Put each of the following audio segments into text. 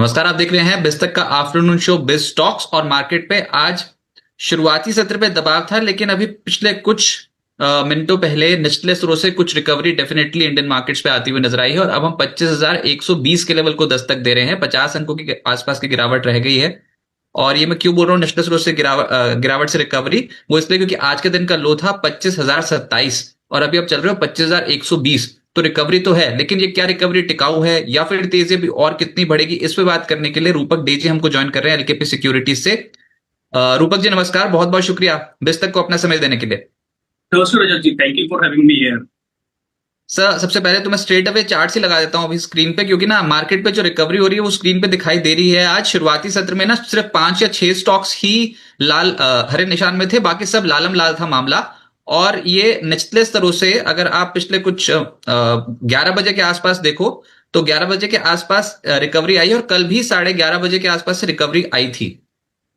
नमस्कार। आप देख रहे हैं बिस्तक का आफ्टरनून शो बिज स्टॉक्स और मार्केट पे। आज शुरुआती सत्र पे दबाव था, लेकिन अभी पिछले कुछ मिनटों पहले निचले स्तरों से कुछ रिकवरी डेफिनेटली इंडियन मार्केट्स पे आती हुई नजर आई है और अब हम 25,120 के लेवल को दस्तक दे रहे हैं। 50 अंकों के आसपास की गिरावट रह गई है। और ये मैं क्यों बोल रहा हूँ निचले स्तरों से गिरावट से रिकवरी, वो इसलिए क्योंकि आज के दिन का लो था 25,027 और अभी अब चल रहे हो 25,120। तो रिकवरी तो है, लेकिन ये क्या रिकवरी टिकाऊ है या फिर तेजी भी और कितनी बढ़ेगी, इस पे बात करने के लिए रूपक डेजी हमको ज्वाइन कर रहे हैं एलकेपी सिक्योरिटीज से। रूपक जी नमस्कार, बहुत बहुत शुक्रिया बिस्तक को अपना समय देने के लिए। नमस्कार Rajat ji, thank you for having me here. Sir सबसे पहले तो मैं स्ट्रेट अवे चार्ट से लगा देता हूं अभी स्क्रीन पे, क्योंकि ना मार्केट पे जो रिकवरी हो रही है वो स्क्रीन पे दिखाई दे रही है। आज शुरुआती सत्र में ना सिर्फ 5 या 6 स्टॉक्स ही लाल हरे निशान में थे, बाकी सब लालम लाल था मामला। और ये निचले स्तरों से अगर आप पिछले कुछ 11 बजे के आसपास देखो तो 11 बजे के आसपास रिकवरी आई और कल भी 11:30 बजे के आसपास से रिकवरी आई थी।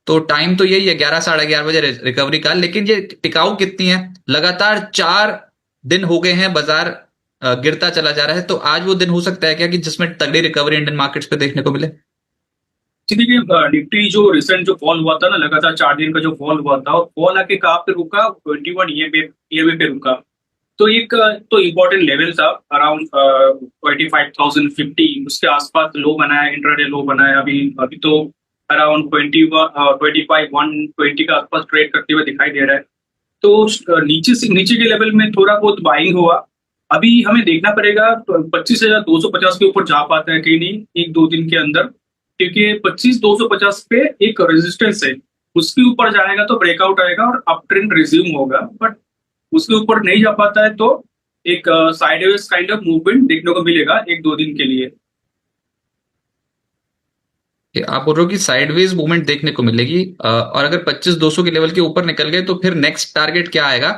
तो टाइम तो यही है 11 साढ़े 11 बजे रिकवरी का, लेकिन ये टिकाऊ कितनी है? लगातार 4 दिन हो गए हैं बाजार गिरता चला जा रहा है। तो आज वो दिन हो सकता है क्या कि जिसमें तगड़ी रिकवरी इंडियन मार्केट्स पे देखने को मिले? जी देखिए, निफ्टी जो रिसेंट जो फॉल हुआ था ना, लगातार 4 दिन का जो फॉल हुआ था, और फॉल आके कहाँ पे रुका? 21 ईएमए पे रुका। तो एक तो इम्पोर्टेंट लेवल था अराउंड 25,050, उसके आसपास लो बनाया, इंट्राडे लो बनाया। अभी अभी तो अराउंड 25,120 के आसपास ट्रेड करते हुए दिखाई दे रहा है। तो नीचे से नीचे के लेवल में थोड़ा बहुत बाइंग हुआ। अभी हमें देखना पड़ेगा 25,250 के ऊपर जा पाता है कि नहीं एक दो दिन के अंदर, क्योंकि 25,250 पे एक रेजिस्टेंस है। उसके ऊपर जाएगा तो ब्रेकआउट आएगा और अप ट्रेंड रिज्यूम होगा, बट उसके ऊपर नहीं जा पाता है तो एक साइडवेज काइंड ऑफ मूवमेंट देखने को मिलेगा एक दो दिन के लिए। कि आप बोल रहे हो कि साइडवेज मूवमेंट देखने को मिलेगी, और अगर 25,200 के लेवल के ऊपर निकल गए तो फिर नेक्स्ट टारगेट क्या आएगा?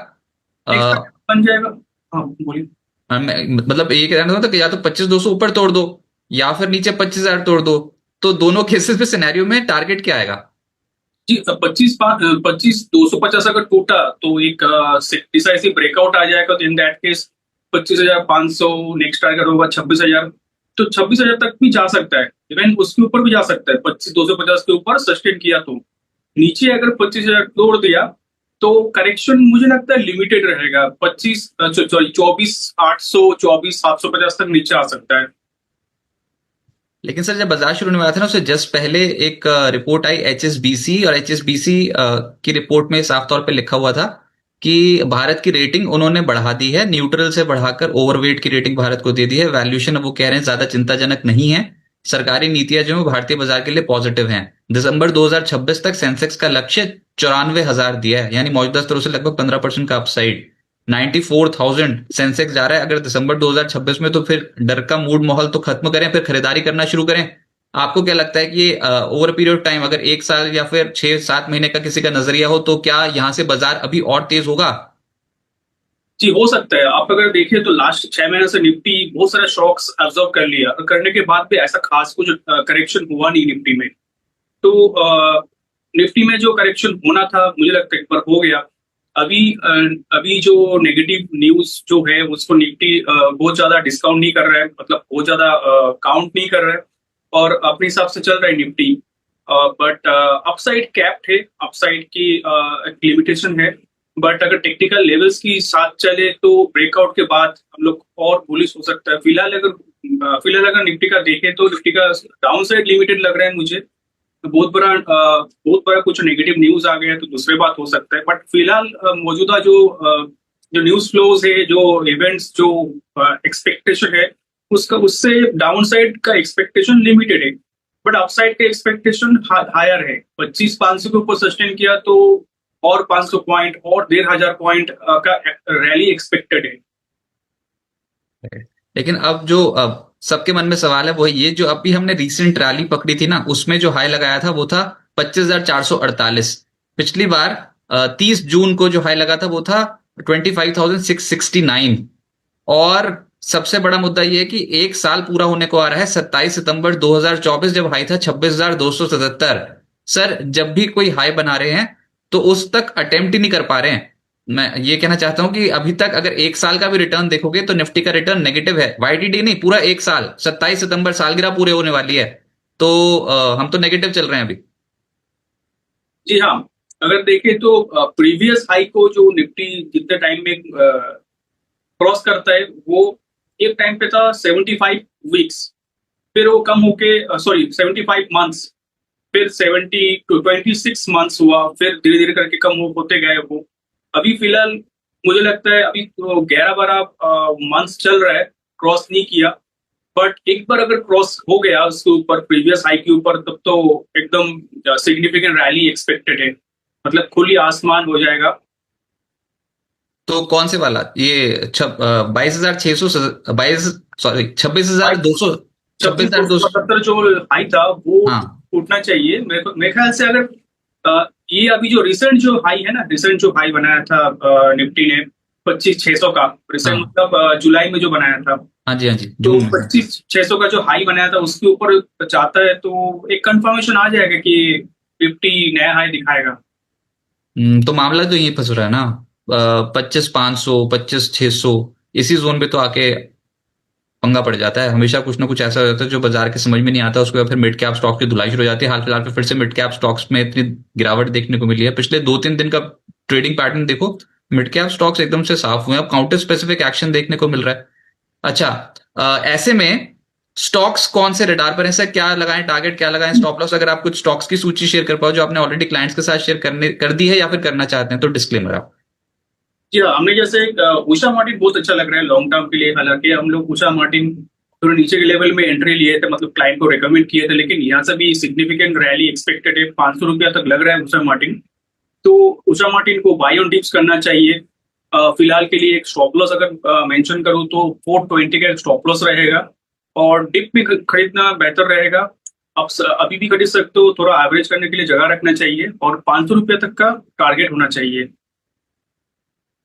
नेक्स्ट बन जाएगा। हाँ बोलिए। मतलब ये कहना था कि या तो 25,200 ऊपर तोड़ दो या फिर नीचे 25,000 तोड़ दो। तो दोनों केसेस में सिनेरियो में टारगेट क्या आएगा? जी, 25,250 अगर टूटा तो एक डिसाइसिव ब्रेकआउट आ जाएगा। तो in that case 25,500 next target होगा 26,000। तो 26,000 तक भी जा सकता है, इवन उसके ऊपर भी जा सकता है। 25,250 के ऊपर सस्टेन किया तो नीचे अगर 25,000 तोड़ दिया तो करेक्शन मुझे लगता है लिमिटेड रहेगा। 24,800 24,750 तक नीचे आ सकता है। लेकिन सर जब बाजार शुरू होने वाला था ना, उससे जस्ट पहले एक रिपोर्ट आई एचएसबीसी, और एचएसबीसी की रिपोर्ट में साफ तौर पे लिखा हुआ था कि भारत की रेटिंग उन्होंने बढ़ा दी है, न्यूट्रल से बढ़ाकर ओवरवेट की रेटिंग भारत को दे दी है। वैल्यूएशन अब वो कह रहे हैं ज्यादा चिंताजनक नहीं है। सरकारी नीतियां जो है वो भारतीय बाजार के लिए पॉजिटिव हैं। दिसंबर 2026 तक सेंसेक्स का लक्ष्य 94,000 दिया है, यानी मौजूदा स्तरों से लगभग 15% का अपसाइड। 94,000 सेंसेक्स जा रहा है अगर दिसंबर 2026 में। तो फिर डर का मूड माहौल तो खत्म करें, फिर खरीदारी करना शुरू करें। आपको क्या लगता है कि ये ओवर पीरियड टाइम अगर 1 साल या फिर 6-7 महीने का किसी का नजरिया हो तो क्या यहां से बाजार अभी और तेज होगा? जी, हो सकता है। आप अगर देखिए तो लास्ट 6 महीने से निफ्टी बहुत सारे शॉक्स ऑब्जर्व कर लिया, और करने के बाद भी ऐसा खास कुछ करेक्शन हुआ नहीं निफ्टी में। तो निफ्टी में जो करेक्शन होना था मुझे लगता है एक बार हो गया। अभी अभी जो नेगेटिव न्यूज जो है उसको निफ्टी बहुत ज्यादा डिस्काउंट नहीं कर रहा है, मतलब बहुत ज्यादा काउंट नहीं कर रहा है, और अपने हिसाब से चल रहा है निफ्टी। बट अपसाइड कैप्ड है, अपसाइड की एक लिमिटेशन है। बट अगर टेक्निकल लेवल्स की साथ चले तो ब्रेकआउट के बाद हम लोग और बुलिश हो सकता है। फिलहाल अगर निफ्टी का देखें तो निफ्टी का डाउन साइड लिमिटेड लग रहा है मुझे। तो बहुत बड़ा कुछ नेगेटिव न्यूज आ गया तो दूसरी बात हो सकता है, बट फिलहाल मौजूदा जो न्यूज फ्लोज है, जो इवेंट्स, जो एक्सपेक्टेशन है, उसका उससे डाउन साइड का एक्सपेक्टेशन लिमिटेड है, बट अपसाइड का एक्सपेक्टेशन हायर है। 25,500 के ऊपर सस्टेन किया तो और 500 पॉइंट और 1,500 पॉइंट का रैली एक्सपेक्टेड है। लेकिन अब सबके मन में सवाल है वो ये, जो अभी हमने रिसेंट रैली पकड़ी थी ना, उसमें जो हाई लगाया था वो था 25,448। पिछली बार 30 जून को जो हाई लगा था वो था 25,669। और सबसे बड़ा मुद्दा ये है कि 1 साल पूरा होने को आ रहा है। 27 सितंबर 2024 जब हाई था 26,277। सर जब भी कोई हाई बना रहे हैं तो उस तक अटेम्प्ट ही नहीं कर पा रहे हैं। मैं ये कहना चाहता हूं कि अभी तक अगर 1 साल का भी रिटर्न देखोगे तो निफ्टी का रिटर्न नेगेटिव है। वाईटीडी नहीं, पूरा 1 साल, 27 सितंबर सालगिरह पूरे होने वाली है। तो हम तो नेगेटिव चल रहे हैं अभी। जी हाँ, अगर देखें तो प्रीवियस हाई को जो निफ्टी जितने टाइम में क्रॉस करता है, वो एक टाइम पे था 75 वीक्स, फिर वो कम होके 75 मंथ्स, फिर 70 टू 26 मंथ्स हुआ, फिर धीरे धीरे करके कम होते गए वो। अभी फिलहाल मुझे लगता है अभी तो 11-12 मंथ्स चल रहा है, क्रॉस नहीं किया। बट एक बार अगर क्रॉस हो गया उसके ऊपर, प्रीवियस हाई के ऊपर, तब तो एकदम सिग्निफिकेंट रैली एक्सपेक्टेड है, मतलब खुली आसमान हो जाएगा। तो कौन से वाला, ये 22,600, 26,200, 26,200? 2677 जो हाई था वो हाँ टूटना चाहिए मेरे ख्याल से। अगर ये अभी जो रिसेंट जो हाई है ना, रिसेंट जो हाई बनाया था निफ्टी ने 25,600 का, रिसेंट हाँ मतलब जुलाई में जो बनाया था, हाँ जी, हाँ जी, तो जून में। 25,600 का जो हाई बनाया था उसके ऊपर चाहता है तो एक कंफर्मेशन आ जाएगा कि 50 नया हाई दिखाएगा। तो मामला तो यही फंस रहा है ना, 25,500, 25,600, इसी जोन पे तो आके पंगा पड़ जाता है। हमेशा कुछ ना कुछ ऐसा हो जाता है जो बाजार के समझ में नहीं आता, उसके बाद फिर मिड कैप स्टॉक की धुलाई शुरू हो जाती है। हाल फिलहाल में फिर से मिड कैप स्टॉक्स में इतनी गिरावट देखने को मिली है। पिछले 2-3 दिन का ट्रेडिंग पैटर्न देखो, मिड कैप स्टॉक्स एकदम से साफ हुए हैं। अब काउंटर स्पेसिफिक एक्शन देखने को मिल रहा है। अच्छा, ऐसे में स्टॉक्स कौन से रडार पर हैं सर? क्या लगाएं टारगेट, क्या लगाएं स्टॉप लॉस? अगर आप कुछ स्टॉक्स की सूची शेयर कर पाओ जो आपने ऑलरेडी क्लाइंट्स के साथ शेयर करने कर दी है या फिर करना चाहते हैं, तो डिस्क्लेमर आप। जी हाँ, हमने जैसे उषा मार्टिन बहुत अच्छा लग रहा है लॉन्ग टर्म के लिए। हालांकि हम लोग उषा मार्टिन थोड़े नीचे के लेवल में एंट्री लिए थे, मतलब क्लाइंट को रेकमेंड किए थे, लेकिन यहाँ से भी सिग्निफिकेंट रैली एक्सपेक्टेड है। 500 रुपया तक लग रहा है उषा मार्टिन। तो उषा मार्टिन को बाय ऑन डिप्स करना चाहिए। फिलहाल के लिए एक स्टॉप लॉस अगर मेंशन करूँ तो 420 का स्टॉप लॉस रहेगा, और डिप में खरीदना बेहतर रहेगा। आप अभी भी खरीद सकते हो, थोड़ा एवरेज करने के लिए जगह रखना चाहिए, और 500 रुपया तक का टारगेट होना चाहिए।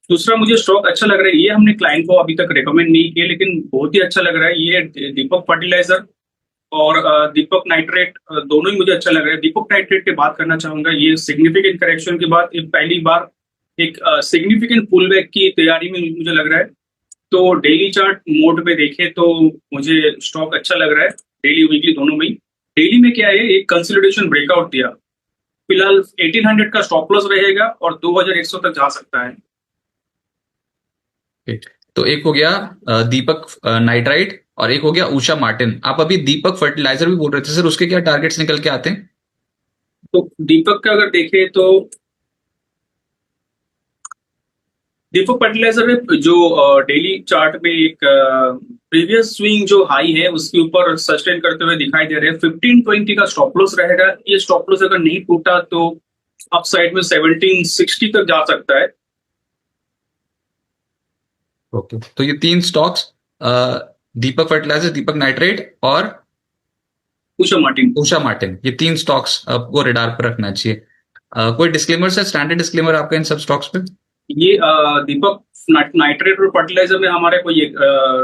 दूसरा मुझे स्टॉक अच्छा लग रहा है, ये हमने क्लाइंट को अभी तक रेकमेंड नहीं किया, लेकिन बहुत ही अच्छा लग रहा है, ये दीपक फर्टिलाइजर और दीपक नाइट्रेट। दोनों ही मुझे अच्छा लग रहा है। दीपक नाइट्रेट की बात करना चाहूंगा, ये सिग्निफिकेंट करेक्शन के बाद ये पहली बार एक सिग्निफिकेंट पुल बैक की तैयारी में मुझे लग रहा है। तो डेली चार्ट मोड में देखें तो मुझे स्टॉक अच्छा लग रहा है, डेली वीकली दोनों में ही। डेली में क्या है, एक कंसोलिडेशन ब्रेकआउट दिया। फिलहाल 1800 का स्टॉप लॉस रहेगा और 2100 तक जा सकता है। तो एक हो गया दीपक नाइट्राइट, और एक हो गया उषा मार्टिन। आप अभी दीपक फर्टिलाइजर भी बोल रहे थे सर, उसके क्या टारगेट्स निकल के आते हैं? तो दीपक का अगर देखें तो दीपक फर्टिलाइजर में जो डेली चार्ट में एक प्रीवियस स्विंग जो हाई है उसके ऊपर सस्टेन करते हुए दिखाई दे रहे हैं। 1520 का स्टॉप लॉस रहेगा। ये स्टॉप लॉस अगर नहीं टूटा तो अपसाइड में 1760 तक जा सकता है। ओके, तो ये 3 स्टॉक्स, दीपक फर्टिलाइजर, दीपक नाइट्रेट और उषा मार्टिन। उषा मार्टिन, ये 3 स्टॉक्स आपको रडार पर रखना चाहिए। कोई डिस्क्लेमर सर, स्टैंडर्ड डिस्क्लेमर आपका इन सब स्टॉक्स पे? ये दीपक नाइट्रेट और फर्टिलाइजर में हमारे कोई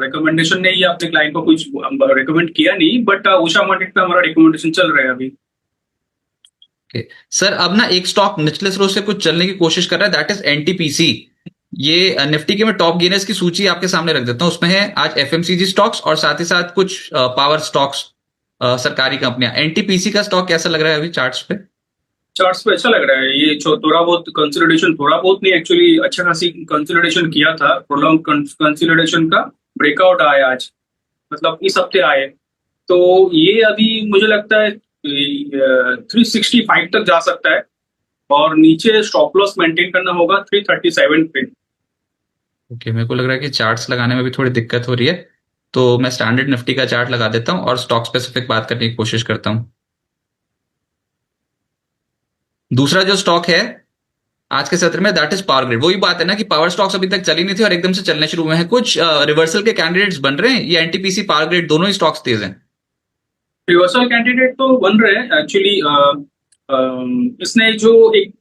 रिकमेंडेशन नहीं है, अपने क्लाइंट को कुछ रिकमेंड किया नहीं, बट उषा मार्टिन पे हमारा रिकमेंडेशन चल रहा है अभी। ओके सर, अब ना एक स्टॉक निचले स्रोत से कुछ चलने की कोशिश कर रहा है, दैट इज एनटीपीसी। ये निफ्टी के मैं टॉप गेनर्स की सूची आपके सामने रख देता हूं। उसमें है आज एफएमसीजी स्टॉक्स और साथ ही साथ कुछ पावर स्टॉक्स, सरकारी कंपनियां। एनटीपीसी का स्टॉक कैसा लग रहा है अभी चार्ट्स पे? चार्ट्स पे अच्छा लग रहा है। ये थोड़ा बहुत कंसोलिडेशन, थोड़ा बहुत नहीं एक्चुअली अच्छा खासी कंसोलिडेशन किया था। प्रोलॉन्ग कंसोलिडेशन का ब्रेकआउट आया आज, मतलब इस हफ्ते आए। तो ये अभी मुझे लगता है 365 तक जा सकता है, और नीचे स्टॉप लॉस मेंटेन करना होगा 337 पे। ओके, मेरे को लग रहा है कि चार्ट्स लगाने में भी थोड़ी दिक्कत हो रही है, तो मैं स्टैंडर्ड निफ्टी का चार्ट लगा देता हूं और स्टॉक स्पेसिफिक बात करने की कोशिश करता हूं। दूसरा जो स्टॉक है आज के सत्र में, दैट इज पावर ग्रिड। वही बात है ना कि पावर स्टॉक्स अभी तक चली नहीं थी और एकदम से चलने शुरू हुए हैं। कुछ रिवर्सल के कैंडिडेट्स बन रहे हैं, ये एनटीपीसी पावर ग्रिड दोनों ही स्टॉक्स तेज हैं। रिवर्सल कैंडिडेट तो बन रहे हैं एक्चुअली। इसने जो एक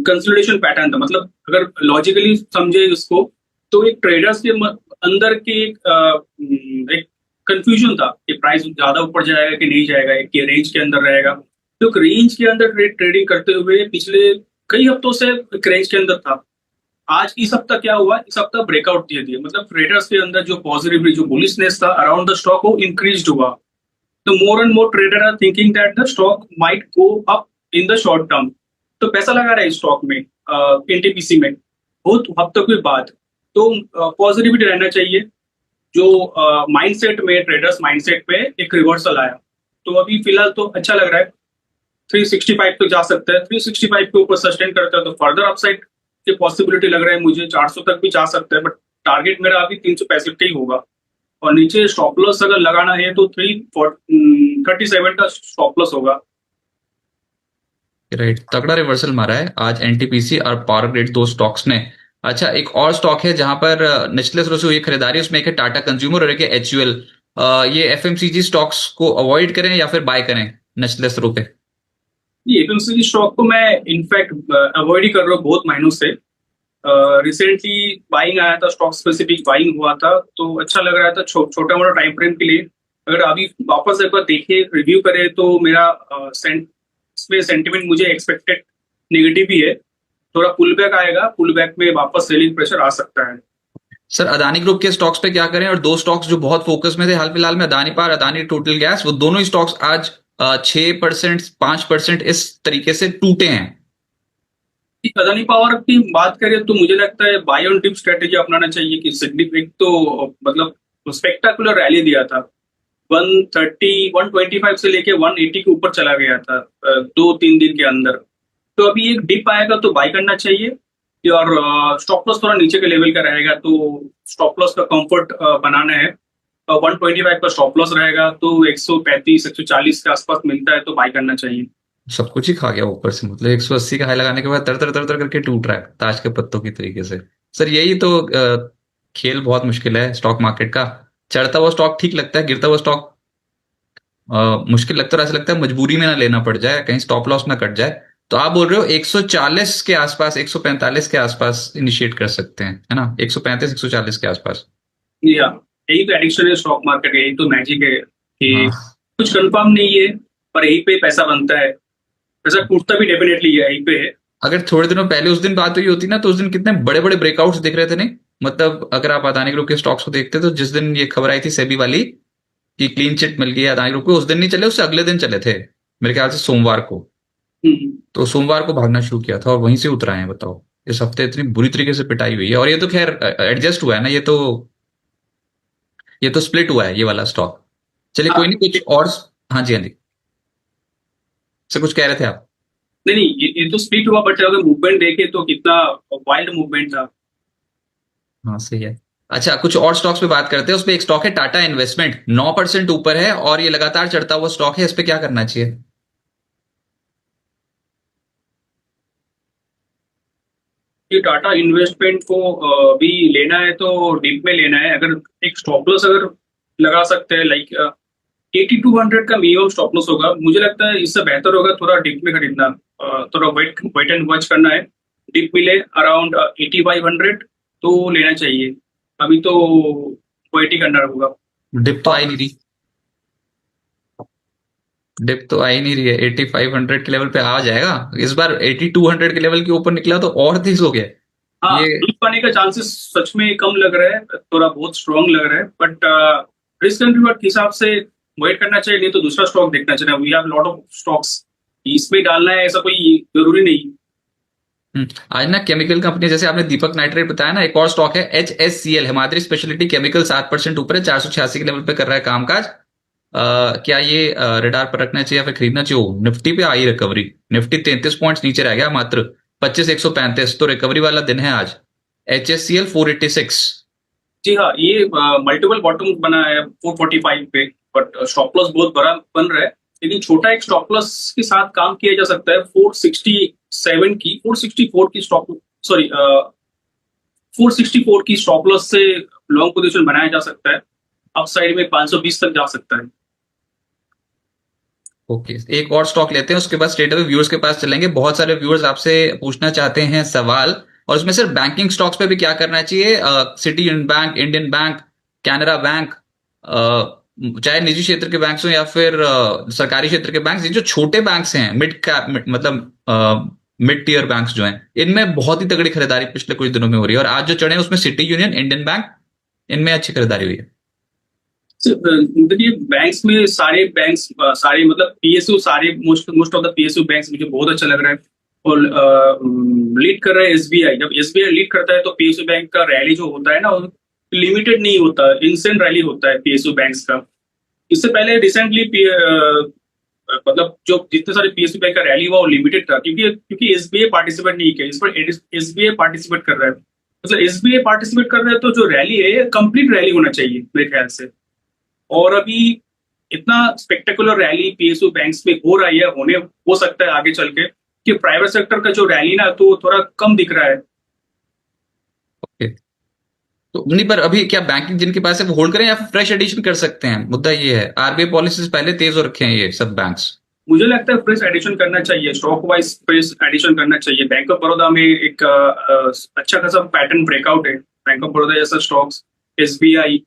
कंसोलिडेशन पैटर्न था, मतलब अगर लॉजिकली समझे इसको, तो एक ट्रेडर्स के अंदर की एक कंफ्यूजन था कि प्राइस ज्यादा ऊपर जाएगा कि नहीं जाएगा, एक रेंज के अंदर रहेगा। तो एक रेंज के अंदर ट्रेडिंग करते हुए पिछले कई हफ्तों से एक रेंज के अंदर था। आज इस हफ्ता क्या हुआ, इस हफ्ता ब्रेकआउट दे दिया, मतलब ट्रेडर्स के अंदर जो पॉजिटिव जो बुलिशनेस था अराउंड द स्टॉक वो इंक्रीज हुआ। तो more and more trader are thinking that the stock might go up in the short term, तो पैसा लगा रहा है स्टॉक में, एनटीपीसी में बहुत हफ्तों के बाद। तो पॉजिटिविटी रहना चाहिए। जो माइंडसेट में, ट्रेडर्स माइंडसेट पे एक रिवर्सल आया, तो अभी फिलहाल तो अच्छा लग रहा है। 365 तक जा सकता है, 365 के ऊपर सस्टेन करता है तो फर्दर अपसाइड की पॉसिबिलिटी लग रहा है मुझे। 400 तक भी जा सकता है, बट टारगेट मेरा अभी 365 का ही होगा। और नीचे स्टॉप लॉस अगर लगाना है तो 337 का स्टॉप लॉस होगा। राइट, तगड़ा रिवर्सल मारा है आज एनटीपीसी और पावर ग्रिड, दो स्टॉक्स ने। अच्छा, एक और स्टॉक है जहां पर निचले स्रोत से हुई खरीदारी, उसमें एक है टाटा कंज्यूमर और एक है एचयूएल। ये एफएमसीजी स्टॉक्स को अवॉइड करें या फिर बाय करें निचले स्रोत पे? ये एफएमसीजी स्टॉक को मैं इनफैक्ट अवॉइड ही कर रहा हूँ बहुत महीनों से। रिसेंटली बाइंग आया था, स्टॉक स्पेसिफिक बाइंग हुआ था तो अच्छा लग रहा था छोटा मोटा टाइम फ्रेम के लिए। अगर अभी वापस एक बार देखे, रिव्यू करे, तो मेरा इसमें सेंटिमेंट मुझे एक्सपेक्टेड नेगेटिव ही है। थोड़ा पुल बैक आएगा, पुल बैक में वापस सेलिंग प्रेशर आ सकता है। सर, अदानी ग्रुप के स्टॉक्स पे क्या करें? और दो स्टॉक्स जो बहुत फोकस में थे हाल फिलहाल में, Adani power, Adani total gas, वो दोनों ही स्टॉक्स आज 6%, 5% इस तरीके से टूटे हैं। अदानी पावर की बात करें तो मुझे लगता है बाय ऑन डिप स्ट्रेटेजी अपनाना चाहिए कि सिग्निफिकेंट तो मतलब स्पेक्टाकुलर रैली दिया था। 130, 125 से लेके 180 के ऊपर चला गया था 2-3 दिन के अंदर। तो अभी एक डिप आएगा तो बाय करना चाहिए, और स्टॉप लॉस थोड़ा नीचे के लेवल का रहेगा तो स्टॉप लॉस का कंफर्ट बनाना है। 125 का स्टॉप लॉस रहेगा तो 135, 140 के आसपास मिलता है तो बाय करना चाहिए। सब कुछ ही खा गया ऊपर से, मतलब 180 का हाई लगाने के बाद तर तर तर तर करके टूट रहा है ताश के पत्तों की तरीके से। सर, यही तो खेल बहुत मुश्किल है स्टॉक मार्केट का। चढ़ता हुआ स्टॉक ठीक लगता है, गिरता हुआ स्टॉक मुश्किल लगता है, और ऐसा लगता है मजबूरी में ना लेना पड़ जाए, कहीं स्टॉप लॉस ना कट जाए। तो आप बोल रहे हो 140 के आसपास, 145 के आसपास इनिशिएट कर सकते हैं, है ना? 135, 140 के आसपास। या यही तो एडिक्शन है स्टॉक मार्केट, यही तो मैजिक है कि हाँ, कुछ कंफर्म नहीं है पर यहीं पे पैसा बनता है। पैसा टूटता भी डेफिनेटली यहीं पे है। अगर थोड़े दिनों पहले उस दिन बात हुई होती ना, तो उस दिन कितने बड़े बड़े ब्रेकआउट्स दिख रहे थे, नहीं? मतलब अगर आप अदानी ग्रुप के स्टॉक्स को देखते तो जिस दिन ये खबर आई थी सेबी वाली कि क्लीन चिट मिल गई अदानी ग्रुप को, उस दिन नहीं चले, उससे अगले दिन चले थे मेरे ख्याल से, सोमवार को। हम्म। तो सोमवार को भागना शुरू किया था और वहीं से उतरा है। बताओ, इस हफ्ते इतनी बुरी तरीके से पिटाई हुई है। और ये तो खैर एडजस्ट हुआ है ना, ये तो स्प्लिट हुआ है ये वाला स्टॉक। चलिए, हाँ, कोई नहीं, कुछ और। हाँ जी, हाँ जी, से कुछ कह रहे थे आप? नहीं नहीं, ये तो स्प्लिट हुआ, बट अगर मूवमेंट देखे तो कितना वाइल्ड मूवमेंट था। हाँ, सही है। अच्छा, कुछ और स्टॉक्स पे बात करते हैं। उसपे एक स्टॉक है टाटा इन्वेस्टमेंट, 9% ऊपर है और ये लगातार चढ़ता हुआ स्टॉक है। इस पे क्या करना चाहिए? कि टाटा इन्वेस्टमेंट को भी लेना है तो डिप में लेना है। अगर एक स्टॉप लॉस अगर लगा सकते हैं, लाइक 8200 का मिनिमम स्टॉप लॉस होगा, मुझे लगता है इससे बेहतर होगा थोड़ा डिप में खरीदना। थोड़ा वेट एंड वॉच करना है। डिप मिले अराउंड 8500 तो लेना चाहिए। अभी तो वेट ही करना होगा। डिप तो आ ही नहीं रही, डिप तो आ ही नहीं रही है। 8500 के लेवल पे आ जाएगा इस बार। 8200 के लेवल के ऊपर निकला तो और तेज हो गया हाँ, ये। डिप आने का चांसेस सच में कम लग रहा है, थोड़ा बहुत स्ट्रांग लग रहा है, बट रिस्क एंड रिवॉर्ड के हिसाब से वेट करना चाहिए, नहीं तो दूसरा स्टॉक देखना चाहिए। We have lot of stocks, इसमें डालना है ऐसा कोई जरूरी नहीं। आज ना केमिकल कंपनी, जैसे आपने दीपक नाइट्रेट बताया ना, एक और स्टॉक है HSCL, हिमाद्री स्पेशलिटी केमिकल, 7% ऊपर है, 486 के लेवल पे कर रहा है कामकाज। क्या ये रडार पर रखना चाहिए या फिर खरीदना चाहिए? निफ्टी पे आई रिकवरी, निफ्टी 33 पॉइंट्स नीचे रह गया मात्र, 25,135, तो रिकवरी वाला दिन है आज। HSCL 486। जी हाँ, ये मल्टीपल बॉटम बना है 445 पे, बट स्टॉप लॉस बहुत बड़ा बन रहा है। लेकिन छोटा एक स्टॉप लॉस के साथ काम किया जा सकता है। 467 की, 464 की स्टॉप, सॉरी 464 की स्टॉप लॉस से लॉन्ग पोजीशन बनाया जा सकता है। अपसाइड में 520 तक जा सकता है। ओके, एक और स्टॉक लेते हैं, उसके बाद स्ट्रेट अवे व्यूअर्स के पास चलेंगे। बहुत सारे व्यूअर्स आपसे पूछना चाहते हैं सवाल, और उसमें सिर्फ बैंकिंग स्टॉक्स पे भी क्या करना चाहिए। City union bank, Indian bank, Canara bank, चाहे निजी क्षेत्र के बैंक हो या फिर सरकारी क्षेत्र के बैंक, ये जो छोटे बैंक्स हैं, मिड कैप, मतलब मिड टीयर बैंक्स जो हैं, इनमें बहुत ही तगड़ी खरीदारी पिछले कुछ दिनों में हो रही है। और आज जो चढ़े हैं उसमें सिटी यूनियन, इंडियन बैंक, इनमें अच्छी खरीदारी हुई है। देखिए बैंक्स में सारे बैंक्स सारे मतलब पीएसयू सारे most most of the PSU banks मुझे बहुत अच्छा लग रहा है। और लीड कर रहा है एसबीआई। जब एसबीआई लीड करता है तो पीएसयू बैंक का रैली जो होता है ना, लिमिटेड नहीं होता, इंस्टेंट रैली होता है पीएसयू बैंक्स का। इससे पहले रिसेंटली मतलब जो जितने सारे पीएसयू बैंक का रैली हुआ वो लिमिटेड था, क्योंकि क्योंकि एसबीआई पार्टिसिपेट नहीं किया, इस पर एसबीआई पार्टिसिपेट कर रहा है। मतलब एसबीआई पार्टिसिपेट कर रहा है तो जो रैली है कंप्लीट रैली होना चाहिए मेरे ख्याल से। और अभी इतना स्पेक्टेकुलर रैली पीएसयू बैंक्स में हो रहा है, होने हो सकता है आगे चल के, कि प्राइवेट सेक्टर का जो रैली ना तो थोड़ा कम दिख रहा है। ओके। तो नहीं, पर अभी क्या बैंकिंग जिनके पास है वो होल्ड करें या फिर फ्रेश एडिशन कर सकते हैं? मुद्दा ये है, आरबीआई पॉलिसीज पहले तेज हो रखे हैं ये सब बैंक्स। मुझे लगता है फ्रेश एडिशन करना चाहिए, स्टॉक वाइज फ्रेश एडिशन करना चाहिए। बैंक ऑफ बड़ौदा में एक अच्छा खासा पैटर्न ब्रेकआउट है। बैंक ऑफ बड़ौदा जैसा स्टॉक्स, एसबीआई,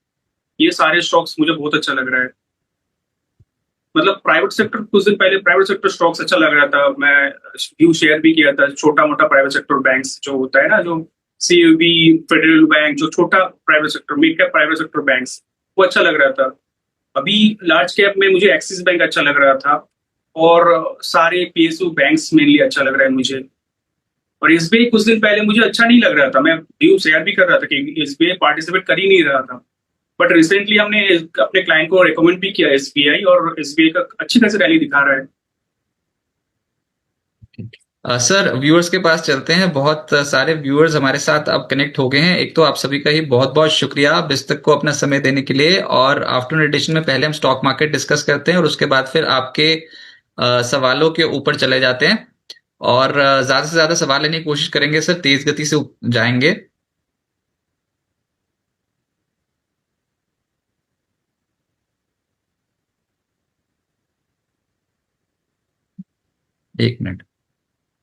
ये सारे स्टॉक्स मुझे बहुत अच्छा लग रहा है। मतलब प्राइवेट सेक्टर, कुछ दिन पहले प्राइवेट सेक्टर स्टॉक्स अच्छा लग रहा था, मैं व्यू शेयर भी किया था। छोटा मोटा प्राइवेट सेक्टर बैंक्स जो होता है ना, जो सीयूबी, फेडरल बैंक, जो छोटा private sector, mid cap private sector banks, वो अच्छा लग रहा था। अभी लार्ज कैप में मुझे एक्सिस बैंक अच्छा लग रहा था, और सारे पीएसयू बैंक्स मेनली अच्छा लग रहा है मुझे। और एसबीआई कुछ दिन पहले मुझे अच्छा नहीं लग रहा था, मैं व्यू शेयर भी कर रहा था कि एसबीआई पार्टिसिपेट कर ही नहीं रहा था। बट रिसेंटली हमने अपने क्लाइंट को रिकमेंड भी किया एसबीआई, और एसबीआई का अच्छी खासी रैली दिखा रहा है। सर व्यूअर्स के पास चलते हैं। बहुत सारे व्यूअर्स हमारे साथ अब कनेक्ट हो गए हैं। एक तो आप सभी का ही बहुत बहुत शुक्रिया बिस्तक को अपना समय देने के लिए। और आफ्टरनून एडिशन में पहले हम स्टॉक मार्केट डिस्कस करते हैं और उसके बाद फिर आपके सवालों के ऊपर चले जाते हैं। और ज्यादा से ज्यादा सवाल लेने की कोशिश करेंगे सर, तेज गति से जाएंगे। एक मिनट।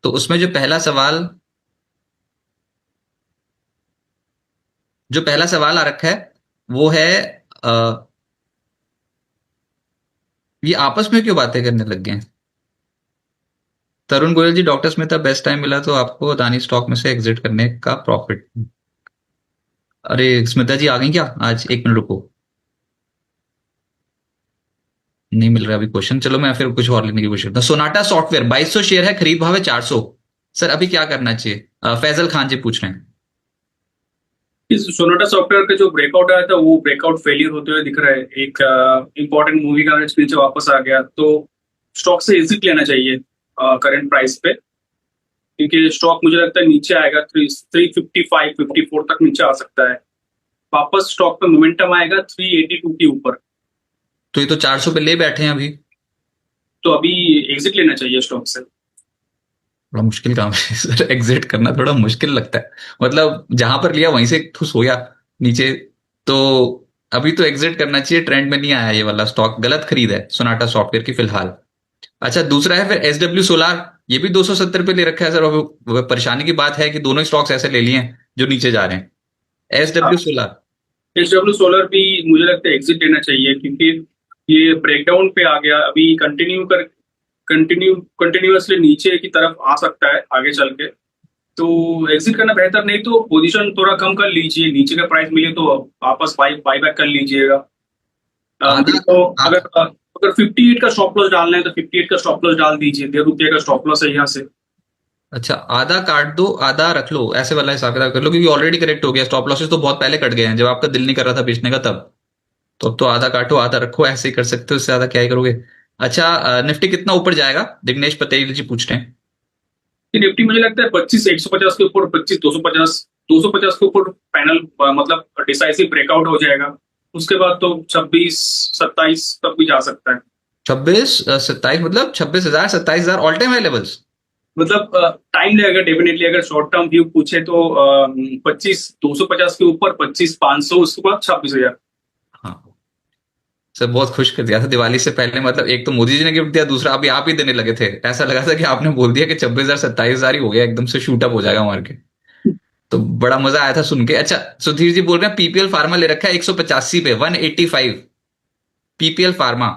तो उसमें जो पहला सवाल आ रखा है वो है, अ, ये आपस में क्यों बातें करने लग गए हैं? तरुण गोयल जी, डॉक्टर स्मिता, बेस्ट टाइम मिला तो आपको अदानी स्टॉक में से एग्जिट करने का प्रॉफिट। अरे स्मिता जी आ गई क्या आज? एक मिनट रुको, नहीं मिल रहा अभी क्वेश्चन। चलो मैं फिर कुछ और लेने की कोशिश करता हूँ। सोनाटा सॉफ्टवेयर 2200 शेयर है, खरीद भाव है 400। सर अभी क्या करना चाहिए? फैजल खान जी पूछ रहे हैं। इस सोनाटा सॉफ्टवेयर का जो ब्रेकआउट आया था वो ब्रेकआउट फेलियर होते हुए दिख रहा है। एक इंपॉर्टेंट मूवी का नीचे वापस आ गया, तो स्टॉक से एग्जिट लेना चाहिए करंट प्राइस पे, क्योंकि स्टॉक मुझे लगता है नीचे आएगा, 355-54 तक नीचे आ सकता है। वापस स्टॉक पे मोमेंटम आएगा 382 के ऊपर। तो ये तो 400 पे ले बैठे हैं अभी। तो अभी एग्जिट लेना चाहिए स्टॉक से। बड़ा मुश्किल काम है सर, एग्जिट करना थोड़ा मुश्किल लगता है। मतलब जहां पर लिया वहीं से ठुस हो गया नीचे। तो अभी तो एग्जिट करना चाहिए, ट्रेंड में नहीं आया ये वाला स्टॉक, गलत खरीद है सोनाटा सॉफ्टवेयर की फिलहाल। अच्छा, दूसरा है फिर एसडब्ल्यू सोलार, ये भी 270 पे ले रखा है सर। और परेशानी की बात है कि दोनों स्टॉक्स ऐसे ले लिए हैं जो नीचे जा रहे हैं। SW solar. एचडब्ल्यू सोलर भी मुझे लगता है एग्जिट लेना चाहिए, क्योंकि ये ब्रेकडाउन पे आ गया। अभी कंटिन्यूअसली नीचे की तरफ आ सकता है आगे चल के। तो एग्जिट करना बेहतर, नहीं तो पोजीशन थोड़ा कम कर लीजिए, नीचे का प्राइस मिले तो वापस बाई बैक कर लीजिएगा। आधा तो अगर अगर 58 का स्टॉप लॉस डालना है तो 58 का स्टॉप लॉस डाल दीजिए। ₹1.5 का स्टॉप लॉस है यहाँ से। अच्छा, आधा काट दो आधा रख लो, ऐसे वाला हिसाब किताब कर लो, क्योंकि ऑलरेडी करेक्ट हो गया। स्टॉप लॉसेस तो बहुत पहले कट गए हैं जब आपका दिल नहीं कर रहा था बेचने का तब। तो अब तो आधा काटो आधा रखो, ऐसे ही कर सकते हो, इससे ज्यादा क्या ही करोगे। अच्छा, निफ्टी कितना ऊपर जाएगा? दिग्नेश पटेल जी पूछ रहे हैं। निफ्टी मुझे लगता है 25,150 के ऊपर, 25,250, 250 के ऊपर फाइनल मतलब डिसाइसिव ब्रेकआउट हो जाएगा। उसके बाद तो 26-27 तक भी जा सकता है। 26-27 मतलब 26,000 27,000 ऑल टाइम हाई लेवल्स। मतलब टाइम लगेगा डेफिनेटली। अगर शॉर्ट टर्म व्यू पूछे तो 25,250 के ऊपर, 25,500, उसके बाद 26,000। हाँ सर, बहुत खुश कर दिया था दिवाली से पहले। मतलब एक तो मोदी जी ने गिफ्ट दिया, दूसरा अभी आप ही देने लगे थे। ऐसा लगा था कि आपने बोल दिया कि 26,000 27,000 ही हो गया, एकदम से शूट अप हो जाएगा मार्केट। तो बड़ा मजा आया था सुन के। अच्छा, सुधीर जी बोल रहे हैं पीपीएल फार्मा ले रखा है 185 पे, 185। PPL pharma.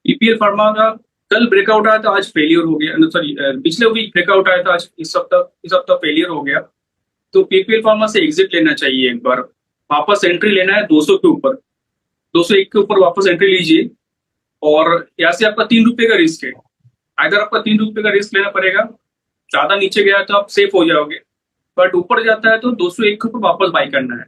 ईपीएल फार्मा का कल ब्रेकआउट आया था, आज फेलियर हो गया। सॉरी, पिछले वीक ब्रेकआउट आया था, आज इस हफ्ता फेलियर हो गया। तो पीपीएल फार्मा से एग्जिट लेना चाहिए एक बार। वापस एंट्री लेना है 200 के ऊपर, 201 के ऊपर वापस एंट्री लीजिए। और यहाँ से आपका 3 रुपए का रिस्क है, अगर आपका 3 रुपए का रिस्क लेना पड़ेगा। ज्यादा नीचे गया तो आप सेफ हो जाओगे, बट ऊपर जाता है तो 201 के ऊपर वापस बाई करना है।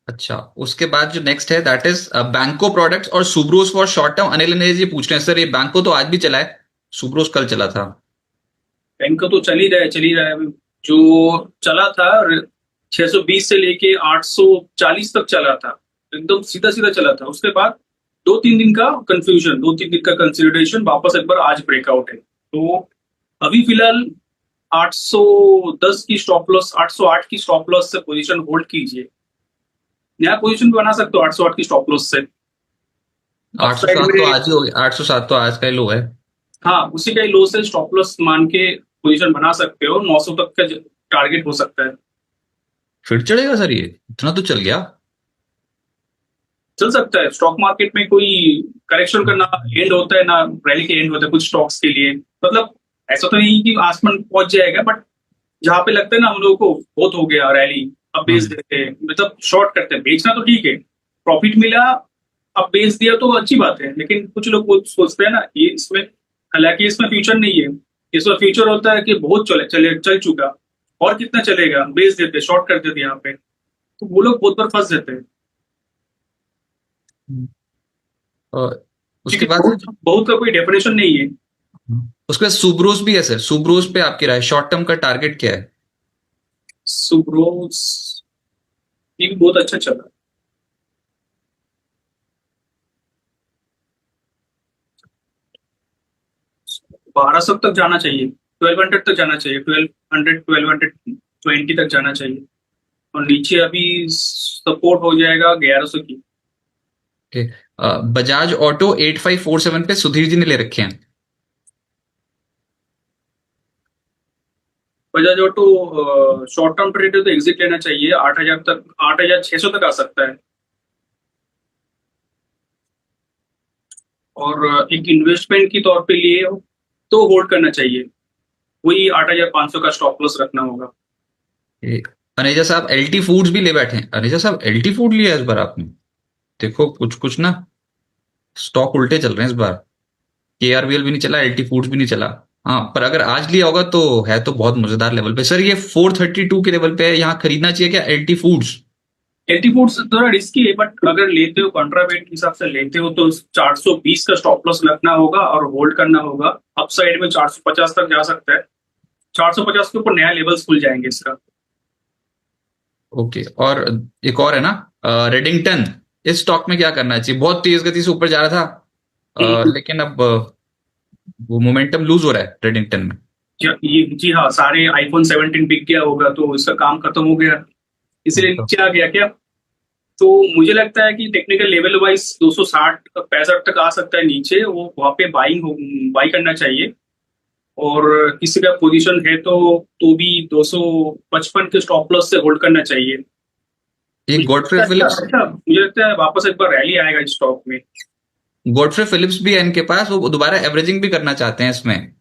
अच्छा, उसके बाद जो नेक्स्ट है दैट इज बैंको प्रोडक्ट्स और Subros for short term. Anil ने जी पूछ रहे हैं सर, ये बैंको तो आज भी चला है, सुब्रोस कल चला था। बैंक का तो चल ही रहा है अभी। जो चला था 620 से लेके 840 तक चला था, एकदम सीधा सीधा चला था। उसके बाद 2-3 दिन का कंफ्यूजन, 2-3 दिन का कंसिडरेशन, वापस एक बार आज ब्रेकआउट है। तो अभी फिलहाल 810 की स्टॉप लॉस, 808 की स्टॉप लॉस से पोजीशन होल्ड कीजिए। नया पोजीशन बना सकते हो 808 की स्टॉप लॉस से। आठ सौ अपसाइड सात तो में, आज ही हो गया, 807 तो आज का ही लो है। हाँ, उसी का ही लो से स्टॉप लॉस मान के पोजीशन बना सकते हो। 900 तक का टारगेट हो सकता है। फिर चढ़ेगा सर, ये इतना तो चल गया। चल सकता है। स्टॉक मार्केट में कोई करेक्शन का ना एंड होता है ना रैली के एंड होता है कुछ स्टॉक्स के लिए। मतलब ऐसा तो नहीं कि आसमान पहुंच जाएगा, बट जहां पे लगता है ना हम लोगों को बहुत हो गया रैली, अब बेच हम्म। देते हैं, मतलब शॉर्ट करते हैं। बेचना तो ठीक है, प्रॉफिट मिला, अब बेच दिया तो अच्छी बात है। लेकिन कुछ लोग वो सोचते हैं ना ये इसमें, हालांकि इसमें फ्यूचर नहीं है। इसमें फ्यूचर होता है कि बहुत चल चुका, और कितना चलेगा, बेच देते, शॉर्ट कर देते यहाँ पे। तो वो लोग बहुत बार फंस जाते हैं, और उसके क्योंकि बाद बहुत बहुत का कोई डेफिनेशन नहीं है। उसके बाद सुब्रोस भी है सर, सुब्रोस पे आपकी राय, शॉर्ट टर्म का टारगेट क्या है? सुब्रोस ये भी बहुत अच्छा चला। 1200 तक जाना चाहिए, 1200 तक जाना चाहिए, 1200 1220 तक जाना चाहिए। और नीचे अभी सपोर्ट हो जाएगा 1100 की। ओके। बजाज ऑटो 8547 पे सुधीर जी ने ले रखे हैं। Bajaj auto short term trade है तो एग्जिट लेना चाहिए। 8000 तक, 8600 तक आ सकता है। और एक इन्वेस्टमेंट की तौर पे लिए हो तो होल्ड करना चाहिए। वही 8500 का स्टॉप लॉस रखना होगा। ये अनेजा साहब एलटी फूड्स भी ले बैठे हैं। अनेजा साहब एलटी फूड लिया इस बार आपने? देखो कुछ कुछ ना स्टॉक उल्टे चल रहे हैं इस बार। केआरबीएल भी नहीं चला, एलटी फूड्स भी नहीं चला। हाँ, पर अगर आज लिया होगा तो है तो बहुत मजेदार लेवल पे सर। ये 432 के लेवल पे है, यहाँ खरीदना चाहिए क्या एलटी फूड्स? एलटी फूड्स थोड़ा रिस्की है, बट अगर लेते हो कॉन्ट्रावेट के हिसाब से लेते हो तो 420 का स्टॉप लॉस रखना होगा और होल्ड करना होगा। अपसाइड में 450 तक जा सकता है। 450 के ऊपर नया लेवल्स खुल जाएंगे इसका। ओके। और एक और है ना, रेडिंगटन। इस स्टॉक में क्या करना चाहिए? बहुत तेज गति से ऊपर जा रहा था, लेकिन अब वो मोमेंटम लूज हो रहा है रेडिंगटन में। ये जी हाँ, सारे आईफोन 17 बिक गया होगा तो इसका काम खत्म हो गया, इसलिए तो नीचे आ गया क्या। तो मुझे लगता है कि टेक्निकल लेवल वाइज 260 65 तक आ सकता है नीचे, वो वहां पे बाई करना चाहिए। और किसी का पोजीशन है तो भी 255 के स्टॉप लॉस से होल्ड करना चाहिए। ये गॉडफ्रे फिलिप्स, मुझे लगता है वापस एक बार रैली आएगा इस स्टॉक में। गॉडफ्रे फिलिप्स भी है इनके पास, वो दोबारा एवरेजिंग भी करना चाहते हैं इसमें।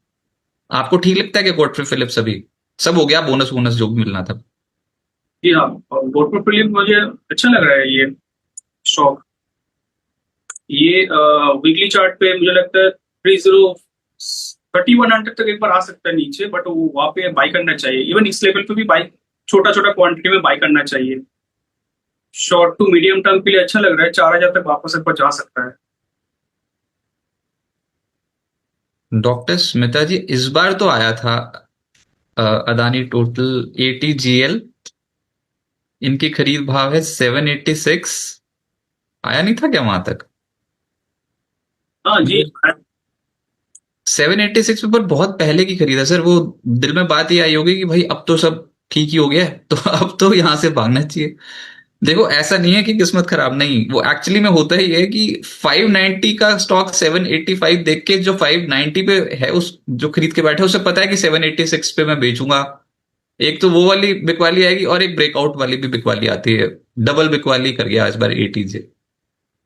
आपको ठीक लगता है कि गॉडफ्रे फिलिप्स अभी सब हो गया, बोनस बोनस जो भी मिलना था? जी हाँ, और गोल्डमैन फिलिप मुझे अच्छा लग रहा है ये स्टॉक। ये वीकली चार्ट पे मुझे लगता है 3100 तक एक बार आ सकता है नीचे, बट वो वहां पे बाई करना चाहिए। इवन इस लेवल पे भी बाई, छोटा छोटा क्वांटिटी में बाई करना चाहिए। शॉर्ट टू मीडियम टर्म के लिए अच्छा लग रहा है। 4000 तक वापस एक बार जा सकता है। डॉक्टर स्मिता जी इस बार तो आया था, अदानी टोटल एटीजीएल, इनकी खरीद भाव है 786। आया नहीं था क्या वहां तक? हाँ जी। 786 पर बहुत पहले की खरीद है सर। वो दिल में बात ये आई होगी कि भाई अब तो सब ठीक ही हो गया है, तो अब तो यहां से भागना चाहिए। देखो ऐसा नहीं है कि किस्मत खराब, नहीं, वो एक्चुअली में होता ही है कि 590 का स्टॉक 785 देख के जो 590 पे है, उस जो खरीद के बैठे उसे पता है कि 786 पे मैं बेचूंगा। एक तो वो वाली बिकवाली आएगी और एक ब्रेकआउट वाली भी बिकवाली आती है। डबल बिकवाली कर गया इस बार एटीजे।